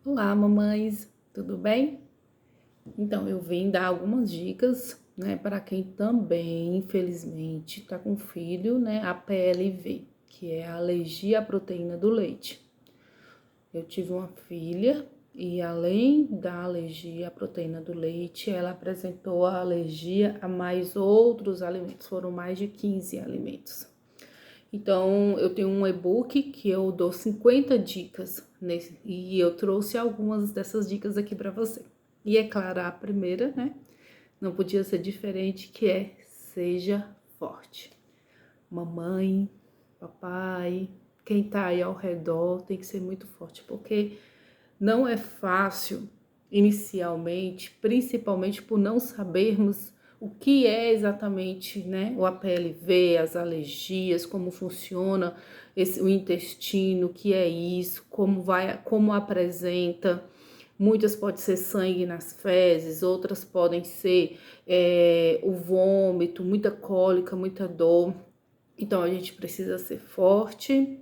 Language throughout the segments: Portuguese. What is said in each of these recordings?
Olá, mamães, tudo bem? Então, eu vim dar algumas dicas, né, para quem também, infelizmente, tá com filho, né, APLV, que é a alergia à proteína do leite. Eu tive uma filha e, além da alergia à proteína do leite, ela apresentou a alergia a mais outros alimentos, foram mais de 15 alimentos. Então, eu tenho um e-book que eu dou 50 dicas nesse, e eu trouxe algumas dessas dicas aqui para você. E é claro, a primeira, né? Não podia ser diferente, que é seja forte. Mamãe, papai, quem tá aí ao redor tem que ser muito forte, porque não é fácil inicialmente, principalmente por não sabermos o que é exatamente, né, o APLV, as alergias, como funciona o intestino, o que é isso, como apresenta. Muitas podem ser sangue nas fezes, outras podem ser o vômito, muita cólica, muita dor. Então a gente precisa ser forte,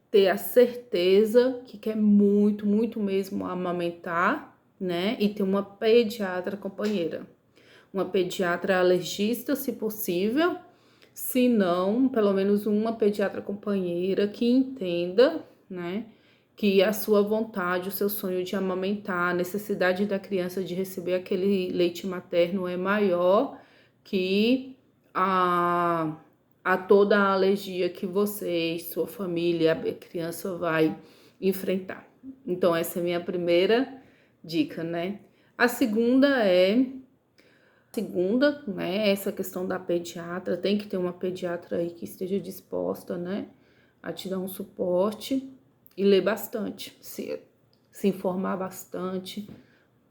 ter a certeza que quer muito, muito mesmo amamentar, né? E ter uma pediatra companheira. Uma pediatra alergista, se possível. Se não, pelo menos uma pediatra companheira que entenda, né? Que a sua vontade, o seu sonho de amamentar, a necessidade da criança de receber aquele leite materno é maior que a a toda a alergia que você e sua família, a criança vai enfrentar. Então, essa é a minha primeira dica, né? A segunda, né, essa questão da pediatra, tem que ter uma pediatra aí que esteja disposta, né, a te dar um suporte e ler bastante, se informar bastante,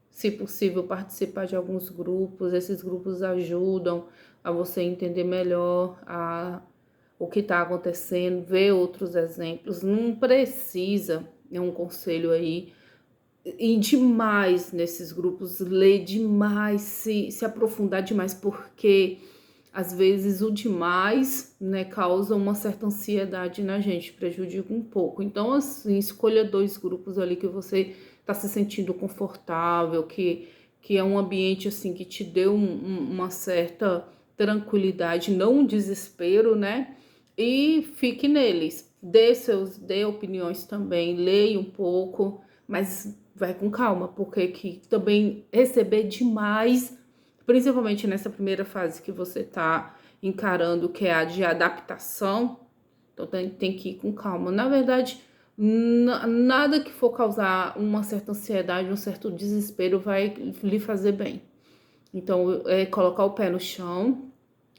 se possível participar de alguns grupos, esses grupos ajudam a você entender melhor o que está acontecendo, ver outros exemplos. Não precisa, é um conselho aí, ir demais nesses grupos, ler demais, se aprofundar demais, porque às vezes o demais, né, causa uma certa ansiedade na gente, prejudica um pouco. Então, assim, escolha 2 grupos ali que você tá se sentindo confortável, que é um ambiente, assim, que te dê uma certa tranquilidade, não um desespero, né? E fique neles. Dê opiniões também, leia um pouco, mas vai com calma, porque que também receber demais, principalmente nessa primeira fase que você tá encarando, que é a de adaptação, então tem que ir com calma. Na verdade, nada que for causar uma certa ansiedade, um certo desespero vai lhe fazer bem. Então, é colocar o pé no chão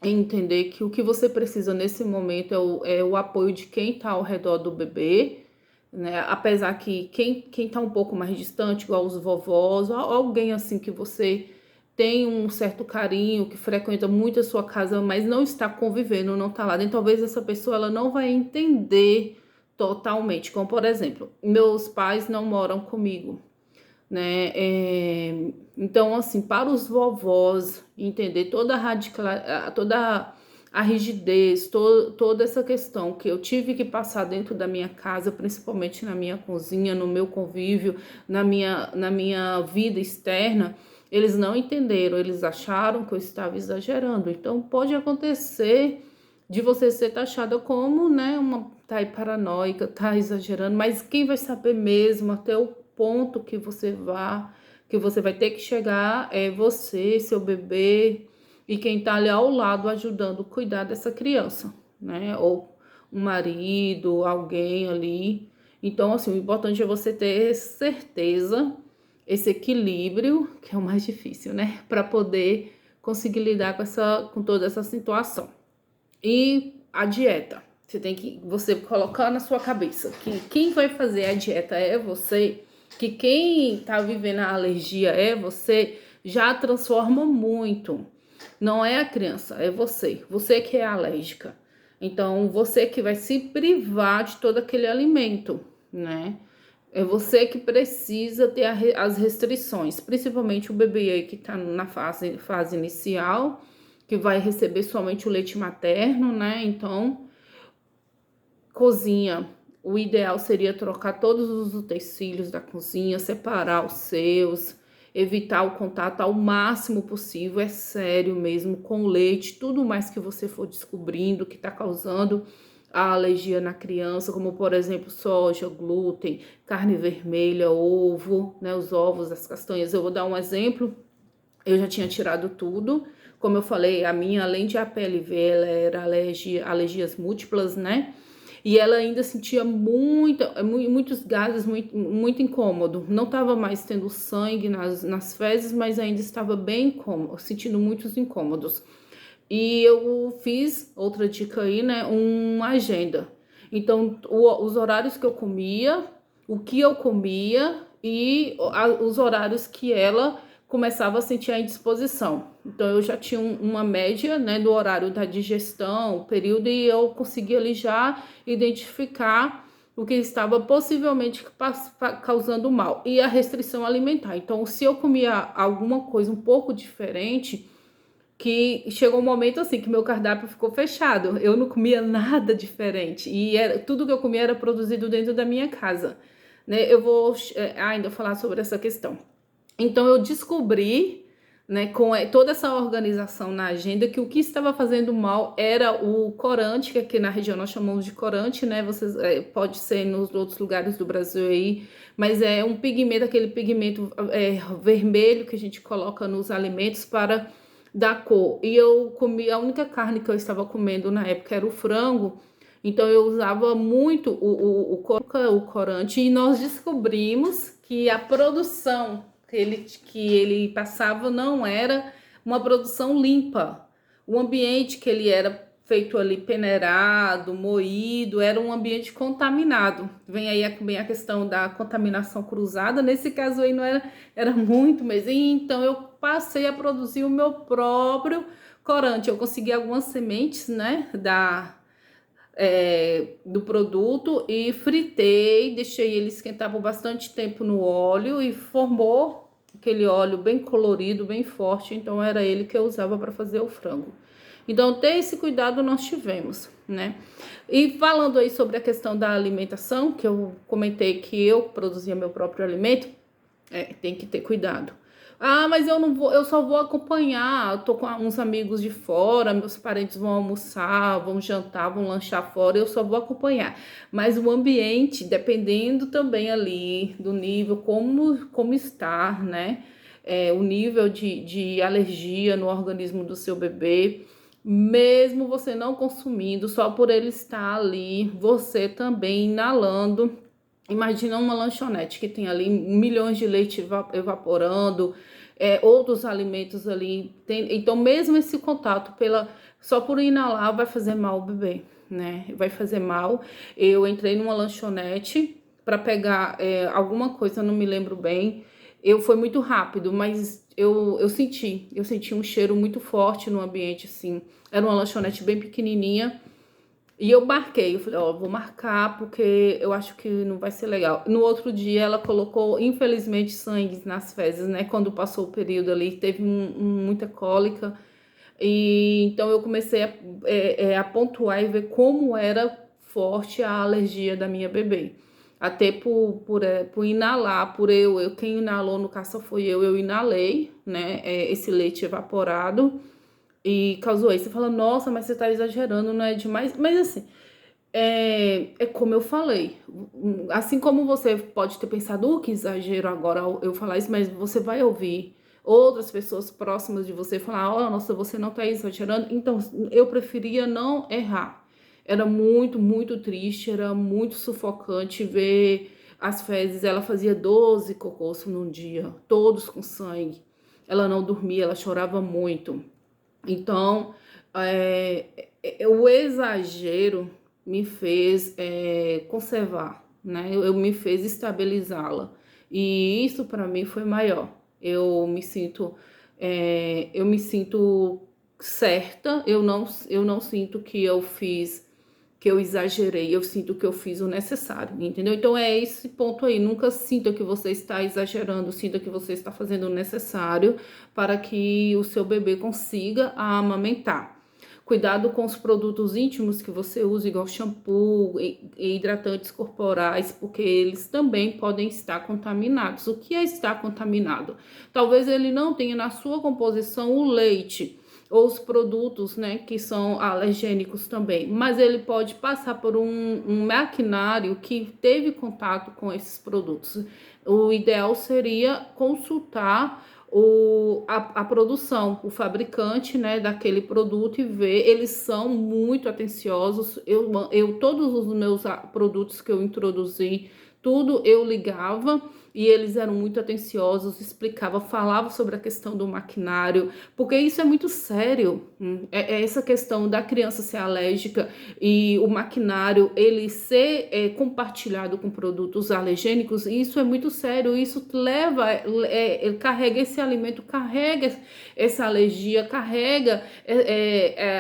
e entender que o que você precisa nesse momento é o apoio de quem está ao redor do bebê, né? Apesar que quem tá um pouco mais distante, igual os vovós, ou alguém assim que você tem um certo carinho, que frequenta muito a sua casa, mas não está convivendo, não está lá dentro, talvez essa pessoa ela não vai entender totalmente. Como, por exemplo, meus pais não moram comigo, né? Então, assim, para os vovós entender toda a toda a rigidez, toda essa questão que eu tive que passar dentro da minha casa, principalmente na minha cozinha, no meu convívio, na minha vida externa, eles não entenderam, eles acharam que eu estava exagerando. Então, pode acontecer de você ser taxada como, né, uma tá aí paranoica, tá exagerando, mas quem vai saber mesmo até o ponto que você vai ter que chegar é você, seu bebê e quem tá ali ao lado ajudando a cuidar dessa criança, né? Ou um marido, alguém ali. Então, assim, o importante é você ter certeza, esse equilíbrio, que é o mais difícil, né? Para poder conseguir lidar com toda essa situação. E a dieta. Você colocar na sua cabeça que quem vai fazer a dieta é você, que quem tá vivendo a alergia é você, já transforma muito. Não é a criança, é você. Você que é alérgica. Então, você que vai se privar de todo aquele alimento, né? É você que precisa ter as restrições, principalmente o bebê aí que tá na fase inicial, que vai receber somente o leite materno, né? Então, cozinha o ideal seria trocar todos os utensílios da cozinha, separar os seus, evitar o contato ao máximo possível, é sério mesmo, com leite, tudo mais que você for descobrindo que está causando a alergia na criança, como por exemplo soja, glúten, carne vermelha, ovo, né, os ovos, as castanhas. Eu vou dar um exemplo, eu já tinha tirado tudo, como eu falei, a minha, além de APLV, ela era alergias múltiplas, né? E ela ainda sentia muitos gases, muito incômodo. Não estava mais tendo sangue nas fezes, mas ainda estava bem incômodo, sentindo muitos incômodos. E eu fiz, outra dica aí, né, uma agenda. Então, os horários que eu comia, o que eu comia e os horários que ela começava a sentir a indisposição. Então, eu já tinha uma média, né, do horário da digestão, o período, e eu conseguia ali já identificar o que estava possivelmente causando mal. E a restrição alimentar. Então, se eu comia alguma coisa um pouco diferente, que chegou um momento assim que meu cardápio ficou fechado. Eu não comia nada diferente. E tudo que eu comia era produzido dentro da minha casa. Né? Eu vou ainda falar sobre essa questão. Então, eu descobri, né, com toda essa organização na agenda, que o que estava fazendo mal era o corante, que aqui na região nós chamamos de corante, né? Vocês, pode ser nos outros lugares do Brasil aí, mas é um pigmento, aquele pigmento vermelho que a gente coloca nos alimentos para dar cor. E eu comi, a única carne que eu estava comendo na época era o frango, então eu usava muito o corante, e nós descobrimos que a produção que ele passava não era uma produção limpa. O ambiente que ele era feito ali, peneirado, moído, era um ambiente contaminado. Vem aí a questão da contaminação cruzada. Nesse caso aí não era muito, mas então eu passei a produzir o meu próprio corante. Eu consegui algumas sementes, né, do produto e fritei, deixei ele esquentar por bastante tempo no óleo e formou aquele óleo bem colorido, bem forte. Então era ele que eu usava para fazer o frango. Então ter esse cuidado nós tivemos, né? E falando aí sobre a questão da alimentação, que eu comentei que eu produzia meu próprio alimento, tem que ter cuidado. Ah, mas eu não vou, eu só vou acompanhar. Eu tô com uns amigos de fora, meus parentes vão almoçar, vão jantar, vão lanchar fora, eu só vou acompanhar. Mas o ambiente, dependendo também ali do nível, como está, né? O nível de alergia no organismo do seu bebê, mesmo você não consumindo, só por ele estar ali, você também inalando. Imagina uma lanchonete que tem ali milhões de leite evaporando, outros alimentos ali. Então, mesmo esse contato só por inalar vai fazer mal ao bebê, né? Vai fazer mal. Eu entrei numa lanchonete para pegar alguma coisa, não me lembro bem. Foi muito rápido, mas eu senti um cheiro muito forte no ambiente, assim. Era uma lanchonete bem pequenininha. E eu marquei, eu falei, vou marcar porque eu acho que não vai ser legal. No outro dia ela colocou, infelizmente, sangue nas fezes, né? Quando passou o período ali, teve muita cólica. E então eu comecei a pontuar e ver como era forte a alergia da minha bebê. Até por inalar, quem inalou no caso foi eu inalei, né? Esse leite evaporado. E causou isso. Você fala, nossa, mas você tá exagerando, não é demais? Mas assim, como eu falei. Assim como você pode ter pensado, que exagero agora eu falar isso, mas você vai ouvir outras pessoas próximas de você falar, nossa, você não tá exagerando. Então, eu preferia não errar. Era muito, muito triste, era muito sufocante ver as fezes. Ela fazia 12 cocôs num dia, todos com sangue. Ela não dormia, ela chorava muito. Então, o exagero me fez conservar, né? Eu me fez estabilizá-la. E isso para mim foi maior. Eu me sinto certa. Eu não sinto que eu exagerei. Eu sinto que eu fiz o necessário, entendeu? Então é esse ponto aí. Nunca sinta que você está exagerando. Sinta que você está fazendo o necessário para que o seu bebê consiga amamentar. Cuidado com os produtos íntimos que você usa, igual shampoo e hidratantes corporais, porque eles também podem estar contaminados. O que é estar contaminado? Talvez ele não tenha na sua composição o leite ou os produtos, né, que são alergênicos também, mas ele pode passar por um maquinário que teve contato com esses produtos. O ideal seria consultar a produção, o fabricante, né, daquele produto e ver. Eles são muito atenciosos. Todos os meus produtos que eu introduzi, tudo eu ligava e eles eram muito atenciosos, explicava, falava sobre a questão do maquinário, porque isso é muito sério. É essa questão da criança ser alérgica e o maquinário ele ser compartilhado com produtos alergênicos, isso é muito sério. Isso leva, carrega esse alimento, carrega essa alergia, carrega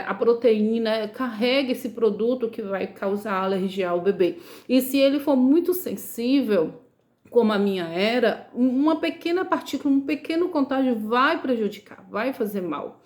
a proteína, carrega esse produto que vai causar alergia ao bebê. E se ele for muito sensível, como a minha era, uma pequena partícula, um pequeno contágio vai prejudicar, vai fazer mal.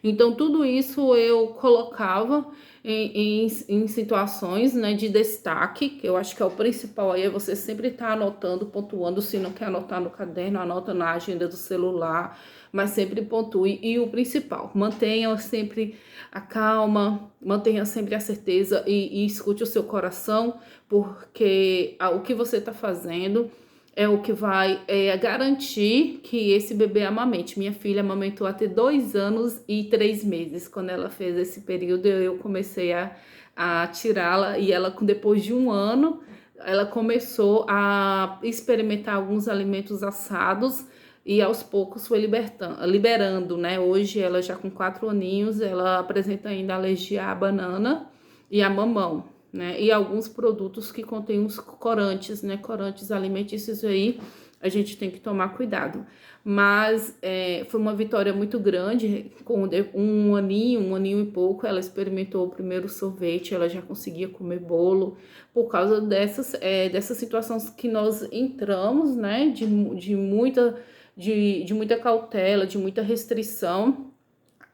Então, tudo isso eu colocava em situações, né, de destaque, que eu acho que é o principal aí, é você sempre estar anotando, pontuando. Se não quer anotar no caderno, anota na agenda do celular, mas sempre pontue. E o principal, mantenha sempre a calma, mantenha sempre a certeza e escute o seu coração, porque o que você está fazendo é o que vai garantir que esse bebê amamente. Minha filha amamentou até 2 anos e 3 meses. Quando ela fez esse período, eu comecei a tirá-la, e ela, depois de 1 ano, ela começou a experimentar alguns alimentos assados e aos poucos foi liberando, né? Hoje, ela já com 4 aninhos, ela apresenta ainda alergia à banana e à mamão, né? E alguns produtos que contêm uns corantes, né? Corantes alimentícios aí, a gente tem que tomar cuidado. Mas foi uma vitória muito grande. Com 1 aninho e pouco, ela experimentou o primeiro sorvete, ela já conseguia comer bolo, por causa dessas situações que nós entramos, né? De muita cautela, de muita restrição.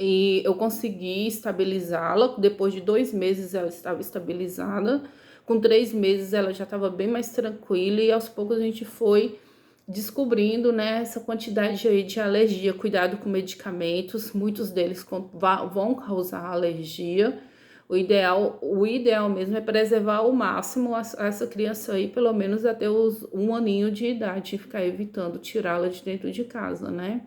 E eu consegui estabilizá-la. Depois de 2 meses ela estava estabilizada. Com 3 meses ela já estava bem mais tranquila, e aos poucos a gente foi descobrindo, né, essa quantidade aí de alergia. Cuidado com medicamentos, muitos deles vão causar alergia. O ideal mesmo é preservar ao máximo essa criança aí, pelo menos até os 1 aninho de idade, ficar evitando tirá-la de dentro de casa, né?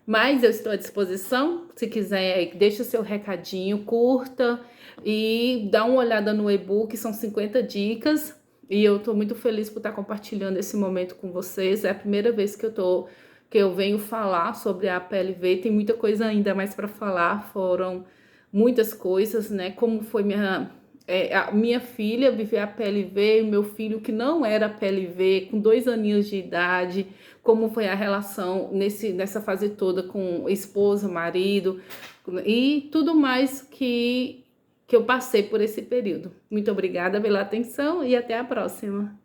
Mas eu estou à disposição. Se quiser, deixa o seu recadinho, curta e dá uma olhada no e-book, são 50 dicas. E eu estou muito feliz por estar compartilhando esse momento com vocês. É a primeira vez que eu venho falar sobre a PLV. Tem muita coisa ainda mais para falar, foram muitas coisas, né? Como foi a minha filha viver a PLV, e o meu filho que não era PLV, com 2 aninhos de idade, como foi a relação nessa fase toda com esposa, marido e tudo mais que eu passei por esse período. Muito obrigada pela atenção e até a próxima.